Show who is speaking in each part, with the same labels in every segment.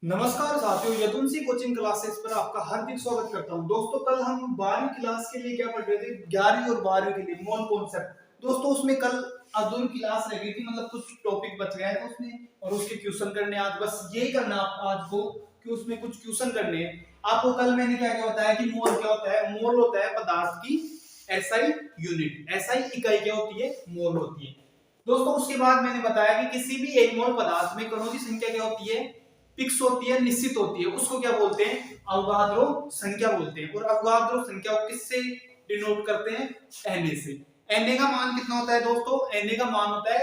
Speaker 1: नमस्कार साथियों, Yaduvanshi coaching classes पर आपका हार्दिक स्वागत करता हूं। दोस्तों, कल हम 12वीं क्लास के लिए क्या पढ़ रहे थे? 11वीं और 12वीं के लिए मोल कॉन्सेप्ट। दोस्तों, उसमें कल अधूरी क्लास रह गई थी, मतलब कुछ टॉपिक बच गया है उसमें और उसके क्वेश्चन करने। आज बस यही करना आज को कि उसमें कुछ क्वेश्चन करने हैं आपको। कल मैंने क्या क्या बताया कि मोल क्या होता है। मोल होता है पदार्थ की एसआई यूनिट, एसआई इकाई क्या होती है? मोल होती है। दोस्तों, उसके बाद मैंने बताया कि किसी भी एक मोल पदार्थ में कणों की संख्या क्या होती है? फिक्स होती है, निश्चित होती है। उसको क्या बोलते हैं? अवोगाद्रो संख्या बोलते हैं। और अवोगाद्रो संख्या को किससे डिनोट करते हैं? Na से। Na का मान कितना होता है दोस्तों? Na का मान होता है,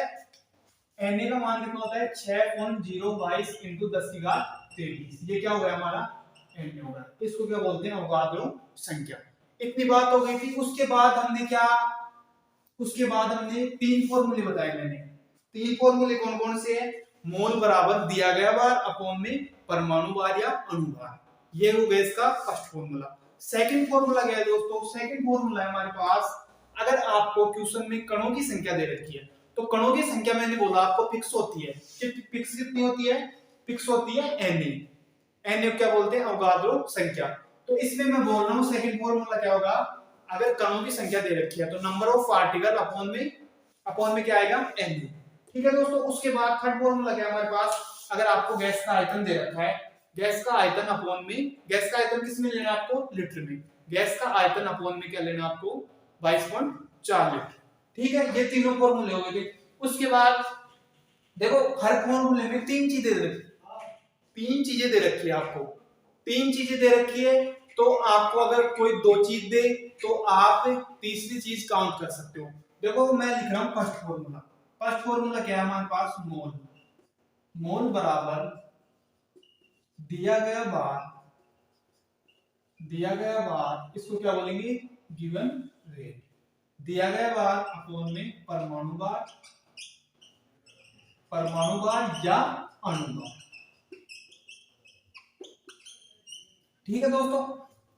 Speaker 1: Na का मान कितना होता है? 6.022 इंटू 10 की घात 23। ये क्या हो गया हमारा? Na होगा। इसको क्या बोलते हैं? अवोगाद्रो संख्या। इतनी बात हो गई थी। उसके बाद हमने तीन फॉर्मूले बताए। मैंने तीन फॉर्मूले कौन कौन से हैं? मोल बराबर दिया गया बार अपॉन में परमाणु बार या अणु बार। ये हो गया इसका फर्स्ट फॉर्मूला। सेकंड फॉर्मूला क्या है दोस्तों? सेकंड फॉर्मूला है हमारे पास, अगर आपको क्वेश्चन में कणों की संख्या दे रखी है तो कणों की संख्या मैंने बोला आपको फिक्स होती है। फिक्स कितनी होती है? फिक्स होती है Na क्या बोलते हैं? अवोगाद्रो संख्या। तो इसमें मैं बोल रहा हूं सेकंड फॉर्मूला क्या होगा? अगर कणों की संख्या दे रखी है तो नंबर ऑफ पार्टिकल अपॉन में क्या आएगा? Na। ठीक है दोस्तों। उसके बाद थर्ड फॉर्मूला क्या है हमारे पास? अगर आपको गैस का आयतन दे रखा है, गैस का आयतन अपॉन में, गैस का आयतन किस में लेना है आपको? लीटर में। गैस का आयतन अपॉन में क्या लेना है आपको? 22.4 लीटर। ठीक है, ये तीनों फॉर्मूले हो गए थे। उसके बाद देखो, हर फॉर्मूले में तीन चीजें दे रखी है आपको। तीन चीजें दे रखी है तो आपको अगर कोई दो चीज दे तो आप तीसरी चीज काउंट कर सकते हो। देखो, मैं लिख रहा हूं फर्स्ट फॉर्मूला। फर्स्ट फॉर्मूला क्या है हमारे पास? मोल। मोल बराबर दिया गया बार, इसको क्या बोलेंगे? Given rate. दिया गया बार अपॉन में परमाणु बार या अणु बार। ठीक है दोस्तों।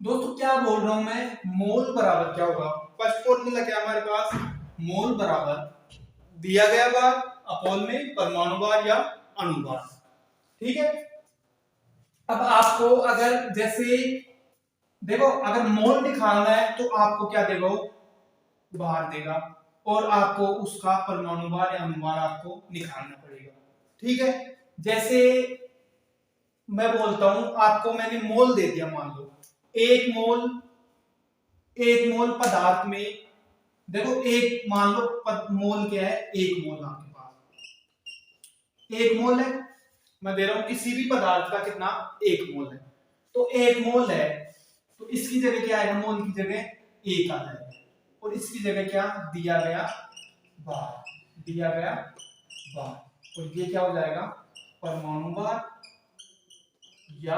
Speaker 1: दोस्तों, क्या बोल रहा हूं मैं? मोल बराबर क्या होगा? फर्स्ट फॉर्मूला क्या है हमारे पास? मोल बराबर दिया गया बार अपॉन में परमाणु बार या अणु बार। ठीक है। अब आपको अगर जैसे देखो, अगर मोल निकालना है तो आपको क्या देगा? बार देगा और आपको उसका परमाणु बार या अणु बार आपको निकालना पड़ेगा। ठीक है। जैसे मैं बोलता हूं आपको, मैंने मोल दे दिया। मान लो एक मोल पदार्थ में, देखो एक मान लो मोल क्या है? एक मोल आपके पास एक मोल है। मैं दे रहा हूं किसी भी पदार्थ का कितना? एक मोल है। तो एक मोल है तो इसकी जगह क्या आएगा? मोल की जगह एक आ जाएगा और इसकी जगह क्या? दिया गया बार। और ये क्या हो जाएगा? परमाणु बार या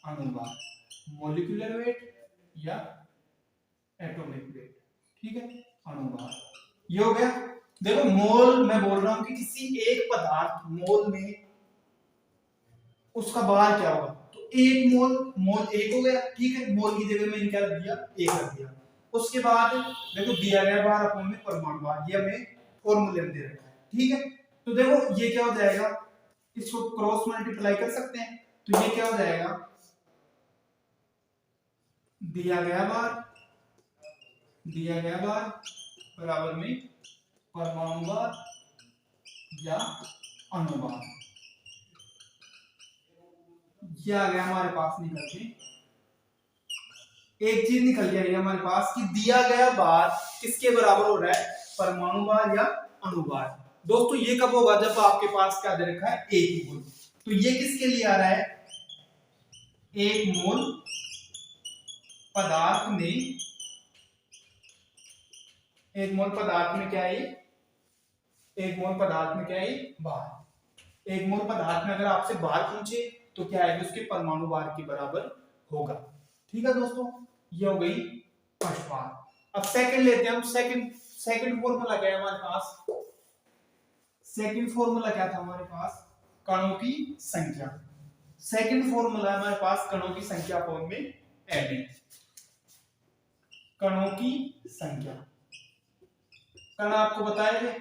Speaker 1: अणु बार, मॉलिक्यूलर वेट या एटॉमिक वेट। ठीक है, अणु बार। ये हो गया। देखो, मोल मैं बोल रहा हूं कि किसी एक पदार्थ मोल में उसका बार क्या होगा? तो एक मोल एक हो गया। ठीक है, मोल की जगह मैंने क्या रख दिया? एक रख दिया। उसके बाद देखो, दिया गया बार अपॉन में परमाणु बार, ये हमें फॉर्मूले में दे रखा है। ठीक है, तो देखो ये क्या हो जाएगा? इसको क्रॉस मल्टीप्लाई कर सकते हैं तो ये क्या हो जाएगा? दिया गया बार बराबर में परमाणु बार या अणु बार। ये आ गया हमारे पास निकल के। एक चीज निकल गई हमारे पास कि दिया गया बार किसके बराबर हो रहा है? परमाणु बार या अणु बार। दोस्तों, ये कब होगा? जब आपके पास क्या दे रखा है? एक मोल। तो ये किसके लिए आ रहा है? एक मोल पदार्थ में, एक मोल पदार्थ में क्या है? एक मोल पदार्थ में क्या है? बार। एक मोल पदार्थ में अगर आपसे बार पूछे तो क्या है? उसके परमाणु बार के बराबर होगा। ठीक है दोस्तों, ये हो गई फर्स्ट बार। अब सेकंड लेते हैं हम। सेकंड फॉर्मूला क्या है हमारे पास? सेकंड फॉर्मूला क्या था हमारे पास? कणों की संख्या। सेकंड फॉर्मूला है हमारे पास कणों की संख्या फॉर्म में Na। कणों की संख्या, कण आपको बताए थे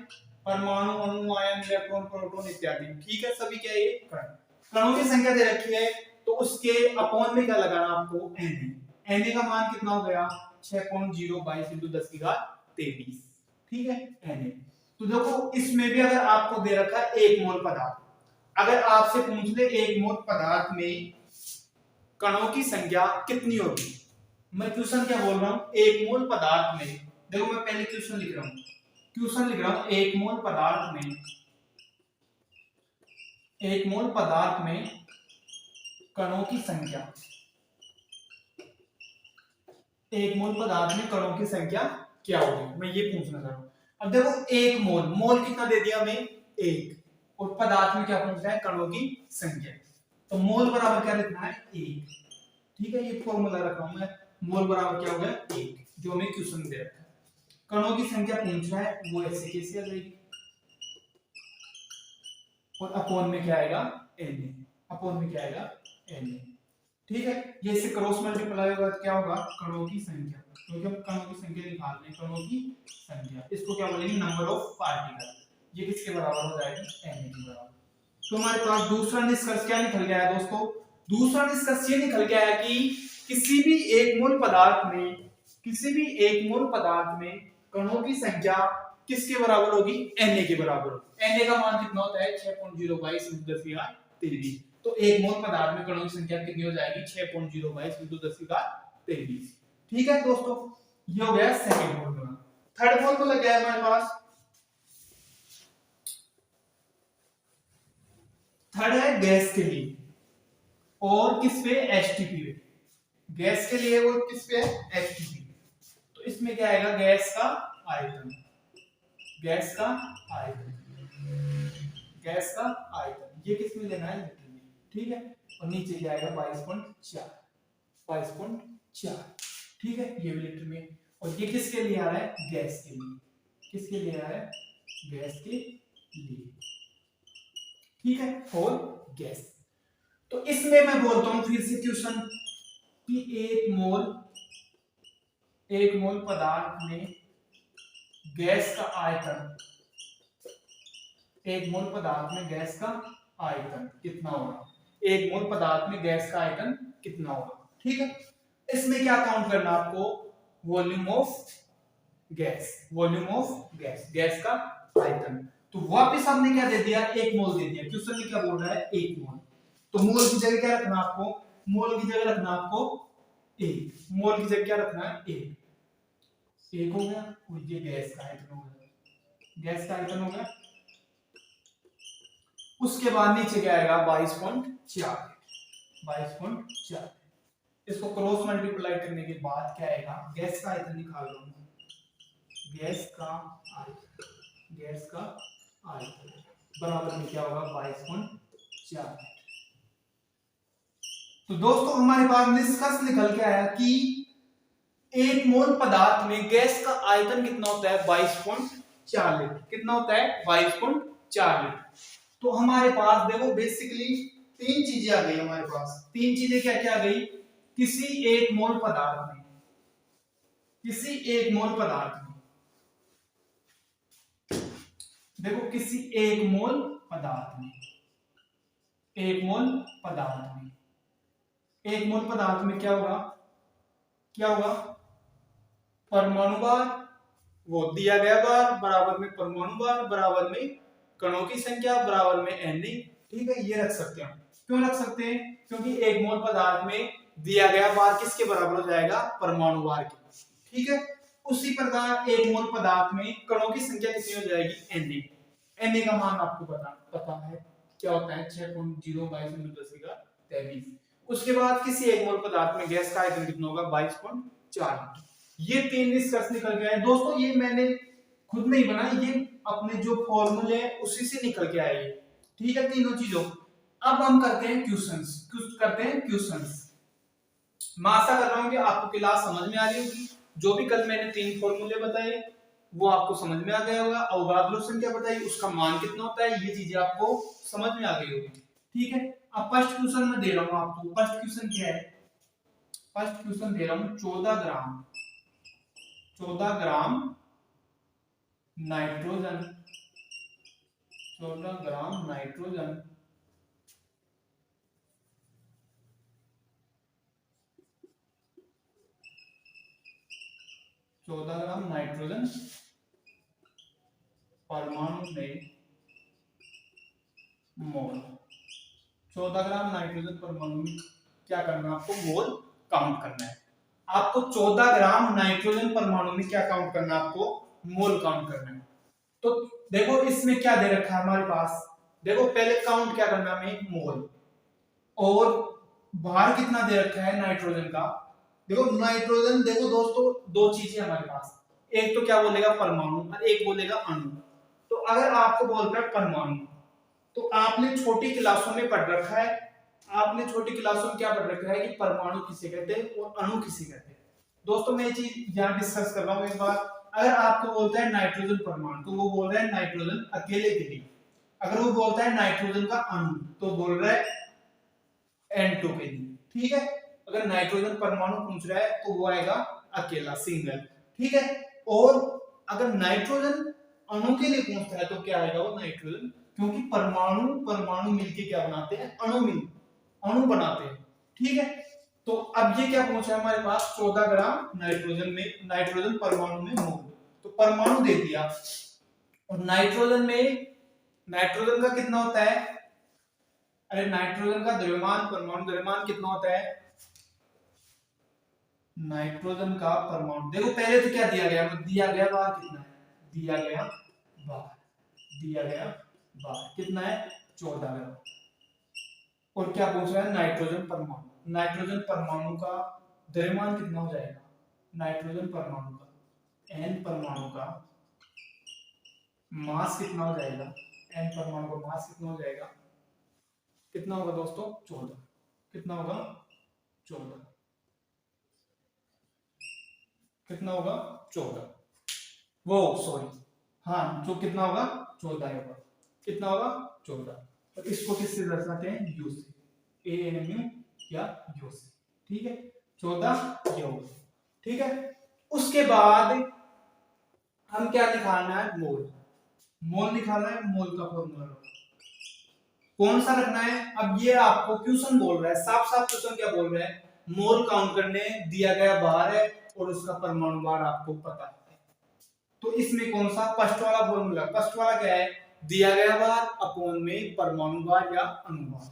Speaker 1: परमाणु, अणु, आयन, इलेक्ट्रॉन, प्रोटॉन इत्यादि। ठीक है, सभी क्या है? कण। कणों की संख्या दे रखी है तो उसके अपॉन में क्या लगाना आपको, Na। Na का मान कितना हो गया 6.022 इंटू 10 की घात 23। ठीक है Na। तो देखो इसमें भी अगर आपको दे रखा है 1 मोल पदार्थ, अगर आपसे पूछ ले 1 मोल पदार्थ में कणों की संख्या कितनी होगी, मैं क्वेश्चन क्या बोल रहा हूं, 1 मोल पदार्थ में, देखो मैं पहले क्वेश्चन लिख रहा हूं, 1 मोल पदार्थ में, 1 मोल पदार्थ में कणों की संख्या, 1 मोल पदार्थ में कणों की संख्या क्या होगी, मैं ये पूछना चाह रहा हूं। अब देखो 1 मोल, मोल कितना दे दिया हमें 1, और पदार्थ में क्या पूछना है, कणों की संख्या, तो मोल बराबर क्या लिखना है 1। ठीक है, ये फॉर्मूला रखा हूं मैं, मोल बराबर क्या हो गया 1, जो हमें क्वेश्चन दे रखा है। कणों की संख्या पूछ रहा है वो ऐसे कैसे आ जाएगी, और अपॉन में क्या आएगा Na, अपॉन में क्या आएगा Na। ठीक है, ये इससे क्रॉस मल्टीप्लाई होगा तो क्या होगा, कणों की संख्या, क्योंकि हम कणों की संख्या निकाल रहे हैं, कणों की संख्या, इसको क्या बोलेंगे नंबर ऑफ पार्टिकल, ये किसके बराबर हो जाएगी Na के बराबर। तो हमारे पास दूसरा निष्कर्ष क्या निकल गया है दोस्तों, दूसरा निष्कर्ष ये निकल गया है कि किसी भी 1 मोल पदार्थ में, किसी भी 1 मोल पदार्थ में कणों की संख्या किसके बराबर होगी, Na के बराबर होगी। Na का मान कितना होता है 6.022 into 10 की घात 23। तो 1 मोल पदार्थ में कणों की संख्या कितनी हो जाएगी 6.022 into 10 की घात 23। ठीक है दोस्तों, ये हो गया सेकंड फॉर्मूला। थर्ड फॉर्मूला क्या है हमारे पास, थर्ड है गैस के लिए, और किस पे, एचटीपी पे। गैस के लिए और किस पे, एचटीपी। तो इसमें क्या आएगा, गैस का आयतन, गैस का आयतन, गैस का आयतन, ये किस में लेना है लीटर में। ठीक है, और नीचे जाएगा 22.4, 22.4। ठीक है, ये भी लीटर में, और ये किसके लिए आ रहा है, गैस के लिए, किसके लिए आ रहा है, गैस के लिए। ठीक है, और गैस। तो इसमें मैं बोलता हूं फिर से क्वेश्चन कि 1 मोल पदार्थ में गैस का आयतन, 1 मोल पदार्थ में गैस का आयतन कितना होगा, 1 मोल पदार्थ में गैस का आयतन कितना होगा। ठीक है, इसमें क्या काउंट करना आपको, volume of gas, volume of gas, gas का आयतन। तो वापस हमने क्या दे दिया, 1 मोल दे दिया, क्वेश्चन में क्या बोल रहा है 1 मोल। तो मोल की जगह क्या रखना आपको, मोल की जगह रखना आपको 1, मोल की जगह क्या रखना है 1 हो गया, और ये गैस का आयतन हो गया, गैस का आयतन हो गया। उसके बाद नीचे क्या आएगा 22.4, 22.4। इसको क्रॉस मल्टीप्लाई करने के बाद क्या आएगा, गैस का आयतन निकाल रहा हूं, गैस का आयतन, गैस का आयतन बराबर में क्या होगा 22.4। तो दोस्तों हमारे पास निष्कर्ष निकल के आया कि 1 मोल पदार्थ में गैस का आयतन कितना होता है 22.4 लीटर, कितना होता है 22.4 लीटर। तो हमारे पास देखो बेसिकली 3 चीजें आ गई हमारे पास, 3 चीजें क्या क्या आ गई, किसी 1 मोल पदार्थ में, किसी 1 मोल पदार्थ में, देखो किसी 1 मोल पदार्थ में, 1 मोल पदार्थ में, 1 मोल पदार्थ में क्या होगा, क्या होगा, परमाणु भार, वो दिया गया भार बराबर में परमाणु भार बराबर में कणों की संख्या बराबर में Na। ठीक है, ये रख सकते हैं। क्यों रख सकते हैं, क्योंकि 1 मोल पदार्थ में दिया गया भार किसके बराबर हो जाएगा, परमाणु भार के। ठीक है, उसी प्रकार 1 मोल पदार्थ में कणों की संख्या कितनी हो जाएगी Na। Na का मान आपको पता है क्या होता है 6.022 into 10 की घात 23। उसके बाद किसी 1 मोल पदार्थ में गैस का आयतन कितना होगा 22.4। ये 3 निष्कर्ष निकल गए हैं दोस्तों, ये मैंने खुद नहीं बनाया, ये अपने जो फॉर्मूले हैं उसी से निकल के आए। ठीक है, तीनों चीजों। अब हम करते हैं क्वेश्चंस, करते हैं क्वेश्चंस। मैं आशा कर रहा हूं कि आपको क्लास समझ में आ रही होगी, जो भी कल मैंने 3 फॉर्मूले बताए वो आपको समझ में आ गया होगा, अवगाद्रो संख्या बताई, उसका मान कितना होता है, ये चीजें आपको समझ में आ गई होगी। ठीक है, अब फर्स्ट क्वेश्चन मैं दे रहा हूं आपको, फर्स्ट क्वेश्चन क्या है, फर्स्ट क्वेश्चन दे रहा हूं 14 gram nitrogen, 14 gram nitrogen nitrogen परमाणु में मोल। 14 ग्राम नाइट्रोजन परमाणु में क्या करना है आपको? मोल काउंट करना है। आपको 14 ग्राम नाइट्रोजन परमाणु में क्या काउंट करना है? आपको मोल काउंट करना है। तो देखो इसमें क्या दे रखा है हमारे पास, देखो पहले काउंट क्या करना है हमें? मोल। और भार कितना दे रखा है नाइट्रोजन का? देखो नाइट्रोजन, देखो दोस्तों दो चीजें हमारे पास, एक तो क्या बोलेगा परमाणु और एक बोलेगा अणु। तो अगर आपको बोलता है परमाणु, तो आपने छोटी क्लासों में पढ़ रखा है, आपने छोटी क्लासों में क्या पढ़ रखा है कि परमाणु किसे कहते हैं और अणु किसे कहते हैं। दोस्तों मैं ये चीज यहाँ डिस्कस कर रहा हूँ एक बार। अगर आपको बोलता है नाइट्रोजन परमाणु तो वो बोल रहा है नाइट्रोजन अकेले के लिए। अगर वो बोलता है नाइट्रोजन का अणु तो बोल रहा है N2 के लिए। ठीक है, अगर नाइट्रोजन परमाणु पूछ रहा है तो वो आएगा अकेला, सिंगल। ठीक है, और अगर नाइट्रोजन अणु के लिए पूछता है तो क्या आएगा? वो नाइट्रोजन, क्योंकि परमाणु परमाणु मिलके क्या बनाते हैं? अणु बनाते हैं। ठीक है, तो अब ये क्या पूछा है हमारे पास? 14 ग्राम नाइट्रोजन परमाणु में मोल। तो परमाणु दे दिया, और नाइट्रोजन का कितना होता है? अरे नाइट्रोजन का द्रव्यमान, परमाणु द्रव्यमान कितना होता है? नाइट्रोजन का परमाणु, देखो पहले तो क्या दिया गया? दिया गया बार कितना है? दिया गया बार कितना है? 14 ग्राम। और क्या पूछ रहा है? नाइट्रोजन परमाणु। नाइट्रोजन परमाणु का द्रव्यमान कितना हो जाएगा? नाइट्रोजन परमाणु का N परमाणु का मास कितना हो जाएगा? N परमाणु का मास कितना हो जाएगा? कितना होगा दोस्तों? 14। कितना होगा? 14। कितना होगा? 14। वो सॉरी, हाँ, जो कितना होगा? 14 होगा। कितना होगा? 14। और इसको किससे दर्शाते हैं? यू से, ANMU या यू से। ठीक है, 14 ये होगा। ठीक है, उसके बाद हम क्या निकालना है? मोल निकालना है। मोल का फॉर्मूला कौन सा रखना है? अब ये आपको क्वेश्चन बोल रहा है, साफ साफ क्वेश्चन क्या बोल रहा है? मोल काउंट करने दिया गया बार है और उसका परमाणु बार आपको पता है। तो इसमें कौन सा फर्स्ट वाला फॉर्मूला? फर्स्ट वाला क्या है? दिया गया बार अपॉन में परमाणु बार या अणु बार।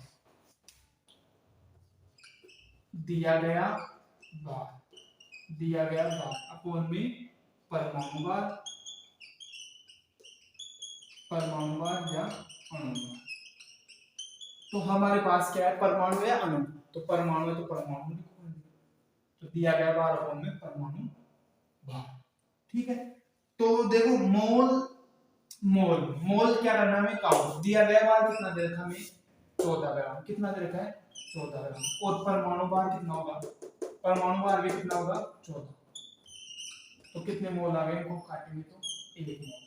Speaker 1: दिया गया बार अपॉन में परमाणु बार या अणु बार। तो हमारे पास क्या है? परमाणु या अणु? तो परमाणु है तो परमाणु लिखो, तो दिया गया बार अपॉन में परमाणु बार। ठीक है, तो देखो मोल क्या करना है हमें? काउंट। दिया गया बार कितना दे रखा हमें? 14 ग्राम। कितना दे रखा है? 14 ग्राम। और परमाणु बार कितना होगा? परमाणु बार भी कितना होगा? 14। तो कितने मोल आ गए? इनको काटेंगे तो 1 मोल।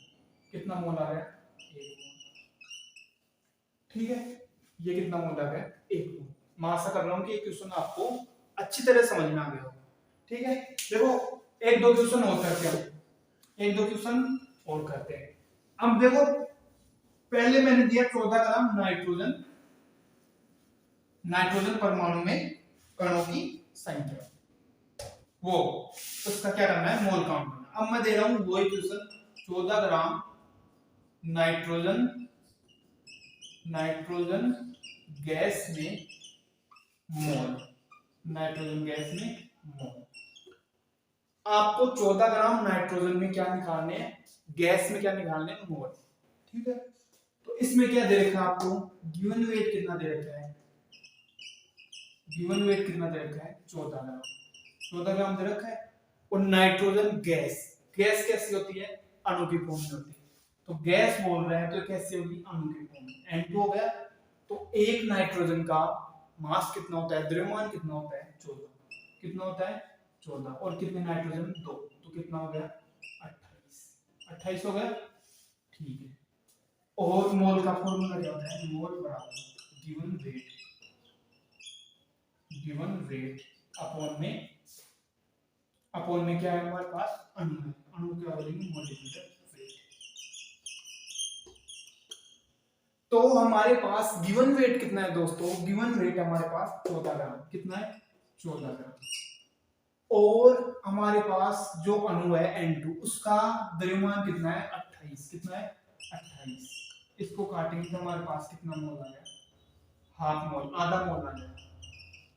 Speaker 1: कितना मोल आ गया? 1 मोल। ठीक है, ये कितना मोल आ गया? 1 मोल। मैं आशा कर रहा हूं कि ये क्वेश्चन आपको अच्छी तरह समझ में आ गया होगा। ठीक है, देखो एक दो क्वेश्चन और करते हैं। अब देखो पहले मैंने दिया 14 ग्राम नाइट्रोजन परमाणु में कणों की संख्या, वो उसका क्या करना है? मोल काउंट करना। अब मैं दे रहा हूं वही क्वेश्चन, 14 ग्राम नाइट्रोजन गैस में मोल। आपको 14 ग्राम नाइट्रोजन में क्या निकालने हैं? गैस में क्या निकालने हैं? मोल। ठीक है, तो इसमें क्या दे रखा है आपको? गिवन वेट कितना दे रखा है? 14 ग्राम। 14 ग्राम दे रखा है। और नाइट्रोजन गैस कैसी होती है? अणु की फॉर्म में होती है। तो गैस बोल रहे हैं तो कैसे होगी? अणु की फॉर्म में। N2 हो गया। तो एक नाइट्रोजन का मास कितना होता है? द्रव्यमान कितना होता है? 14। कितना होता है? 14। और कितने नाइट्रोजन? 2। तो कितना हो गया? 28 हो गया। ठीक है, और मोल का फॉर्मूला क्या होता है? मोल बराबर गिवन वेट अपॉन में क्या है हमारे पास? अणु क्या बोलेंगे? Molecular weight. तो हमारे पास गिवन वेट कितना है दोस्तों? गिवन वेट हमारे पास 14 ग्राम। कितना है? 14 ग्राम। और हमारे पास जो अणु है N2 उसका द्रव्यमान कितना है 28, कितना है 28। इसको काटेंगे तो हमारे पास कितना मोल आ गया, हाफ मोल, आधा मोल आ गया।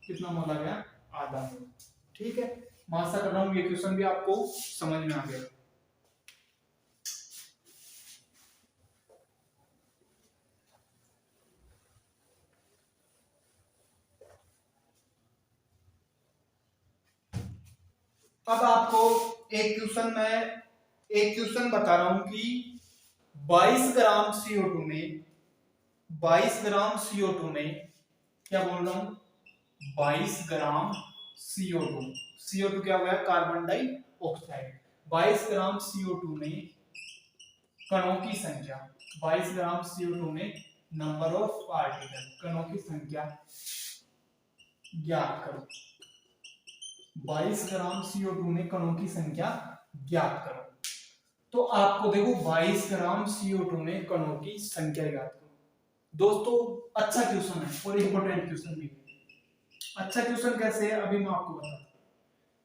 Speaker 1: कितना मोल आ गया, आधा मोल। ठीक है, मैं आशा कर रहा हूं ये क्वेश्चन भी आपको समझ में आ गया। अब आपको एक क्वेश्चन बता रहा हूं कि 22 ग्राम CO2 में 22 ग्राम CO2 में क्या बोल रहा हूं, 22 ग्राम CO2, CO2 क्या हो गया, कार्बन डाइऑक्साइड। 22 ग्राम CO2 में कणों की संख्या, 22 ग्राम CO2 में नंबर ऑफ पार्टिकल, कणों की संख्या ज्ञात करो। 22 ग्राम CO2 में कणों की संख्या ज्ञात करो। तो आपको देखो 22 ग्राम CO2 में कणों की संख्या ज्ञात करो। दोस्तों अच्छा क्वेश्चन है और इंपॉर्टेंट क्वेश्चन भी है। अच्छा क्वेश्चन कैसे है अभी मैं आपको बताता हूं।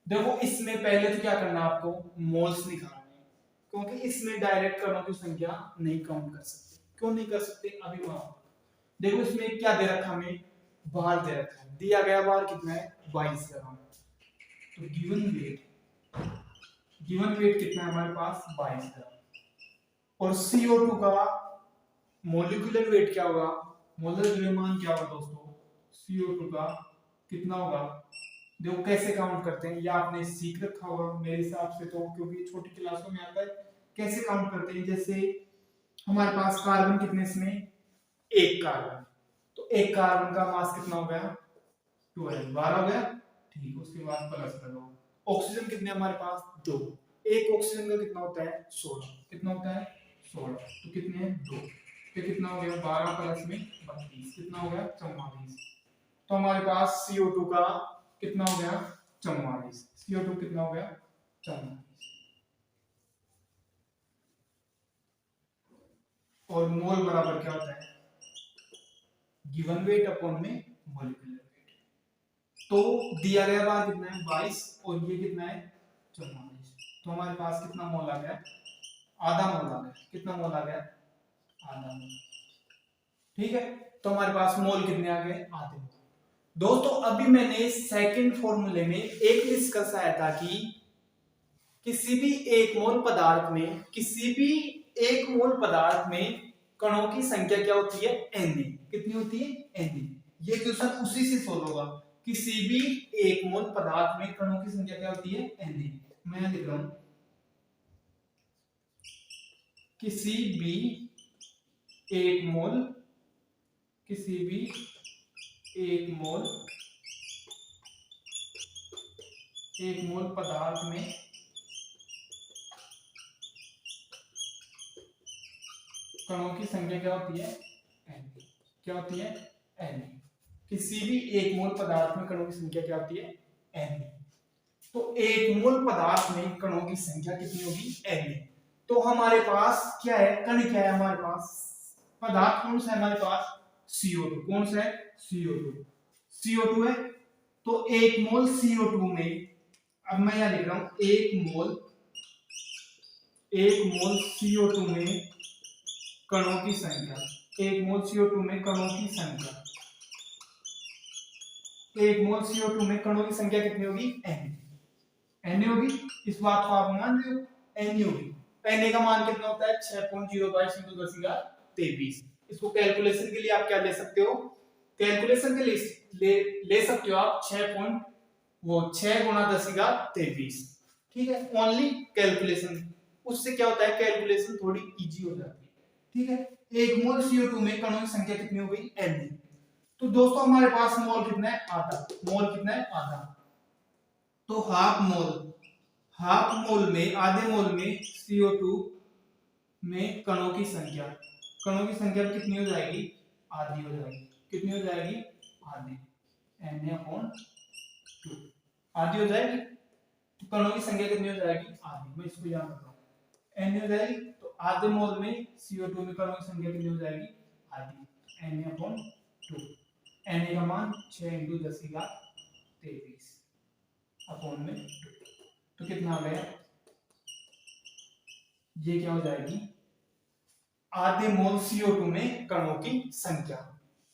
Speaker 1: देखो इसमें पहले तो क्या करना है, आपको मोल्स निकालने हैं, क्योंकि इसमें डायरेक्ट कणों की संख्या नहीं काउंट कर सकते। क्यों नहीं कर सकते अभी मैं आपको, देखो इसमें क्या दे रखा, हमें बार दे रखा है, दिया गया बार कितना है 22 ग्राम। तो गिवन वेट कितना है हमारे पास 22 ग्राम। और CO2 का मोलिकुलर वेट क्या होगा, मोलर द्रव्यमान क्या होगा दोस्तों, CO2 का कितना होगा। देखो कैसे काउंट करते हैं, या आपने सीख रखा होगा मेरे हिसाब से तो, क्योंकि छोटी क्लासों में आता है कैसे काउंट करते हैं। जैसे हमारे पास कार्बन कितने, इसमें एक कार्बन, तो एक कार्बन का मास कितना हो गया 12, 12 हो गया। ठीक, उसके बाद प्लस लगाओ। ऑक्सीजन कितने हमारे पास 2, एक ऑक्सीजन का कितना होता है 16, कितना होता है 16, तो कितने हैं 2, तो कितना हो गया 12 प्लस में 32, कितना हो गया 44। तो हमारे पास CO2 का कितना हो गया 44, CO2 कितना हो गया 44। और मोल बराबर क्या होता है, गिवन वेट अपॉन में मॉलिक्यूलर वेट। तो दिया गया बार कितना है 22 और ये कितना है 44, तो हमारे पास कितना मोल आ गया, आधा मोल आ गया। कितना मोल आ गया, आधा मोल। ठीक है, तो हमारे पास मोल कितने आ गए, आधे मोल। दोस्तों अभी मैंने सेकंड फॉर्मूले में एक डिस्कस आया था कि किसी भी एक मोल पदार्थ में, किसी भी एक मोल पदार्थ में कणों की संख्या क्या होती है Na, कितनी होती है Na। ये क्वेश्चन उसी से सोल्व होगा, किसी भी एक मोल पदार्थ में कणों की संख्या क्या होती है Na। मैं लिख रहा हूं किसी भी एक मोल, किसी भी एक मोल पदार्थ में कणों की संख्या क्या होती है Na, क्या होती है Na। किसी भी एक मोल पदार्थ में कणों की संख्या क्या होती है Na। तो एक मोल पदार्थ में कणों की संख्या कितनी होगी Na। तो हमारे पास क्या है, कण क्या है हमारे पास, पदार्थ कौन सा है हमारे पास CO2, कौन सा है CO2 है। तो एक मोल CO2 में, अब मैं यहां लिख रहा हूं एक मोल CO2 में कणों की संख्या, एक मोल CO2 में कणों की संख्या, एक मोल CO2 में कणों की संख्या कितनी होगी Na होगी। इस बात को आप मान रहे हो, Na होगी। Na का मान कितना होता है 6.022 × 1023। इसको कैलकुलेशन के लिए आप क्या ले सकते हो, कैलकुलेशन के लिए ले सकते हो आप 6 × 1023। ठीक है, ओनली कैलकुलेशन, उससे क्या होता है कैलकुलेशन थोड़ी इजी हो जाती है। ठीक है, एक मोल CO2 में कणों की संख्या कितनी हो गई Na। तो दोस्तों हमारे पास मोल कितना है आधा, मोल कितना है आधा। तो हाफ मोल में, आधे मोल में CO2 में कणों की संख्या, कणों की संख्या कितनी हो जाएगी आधी हो जाएगी। कितनी हो जाएगी आधी, Na/2 आधी हो जाएगी। तो कणों की संख्या कितनी हो जाएगी आधी, मैं इसको याद रखता हूं Na हो जाएगी। तो आधे मोल में CO2 में कणों की संख्या कितनी हो जाएगी आधी, Na/2। Na का मान 6 × 1023। अपॉन में 2। तो कितना आ गया, ये क्या हो जाएगी, आधे मोल CO2 में कणों की संख्या।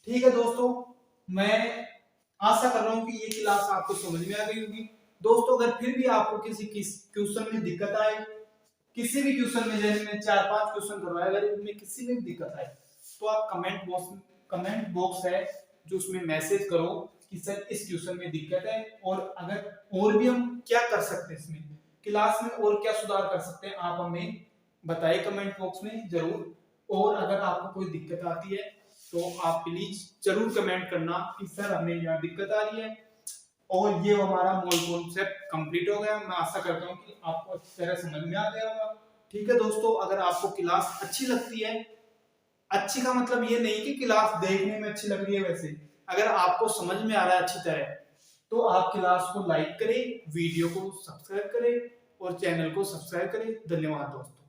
Speaker 1: ठीक है दोस्तों, मैं आशा कर रहा हूं कि ये क्लास आपको समझ में आ गई होगी। दोस्तों अगर फिर भी आपको किसी क्वेश्चन में दिक्कत आए, किसी भी क्वेश्चन में, जैसे मैं 4-5 क्वेश्चन करवाया, अगर इनमें किसी में भी दिक्कत आए तो आप कमेंट बॉक्स है जो उसमें मैसेज करो कि सर इस क्वेश्चन में दिक्कत है, और अगर और भी हम क्या कर सकते हैं इसमें क्लास में, और क्या सुधार कर सकते हैं, आप हमें बताइए कमेंट बॉक्स में जरूर। और अगर आपको कोई दिक्कत आती है तो आप प्लीज जरूर कमेंट करना कि सर हमें यहाँ दिक्कत आ रही है। और ये हमारा मोल कॉन्सेप्ट कंप्लीट हो गया। मैं आशा करता हूँ कि आपको अच्छी तरह समझ में आ गया होगा। ठीक है दोस्तों, अगर आपको क्लास अच्छी लगती है, अच्छी का मतलब ये नहीं कि क्लास देखने में अच्छी लग रही है, वैसे अगर आपको समझ में आ रहा है अच्छी तरह, तो आप क्लास को लाइक करें, वीडियो को सब्सक्राइब करें और चैनल को सब्सक्राइब करें। धन्यवाद दोस्तों।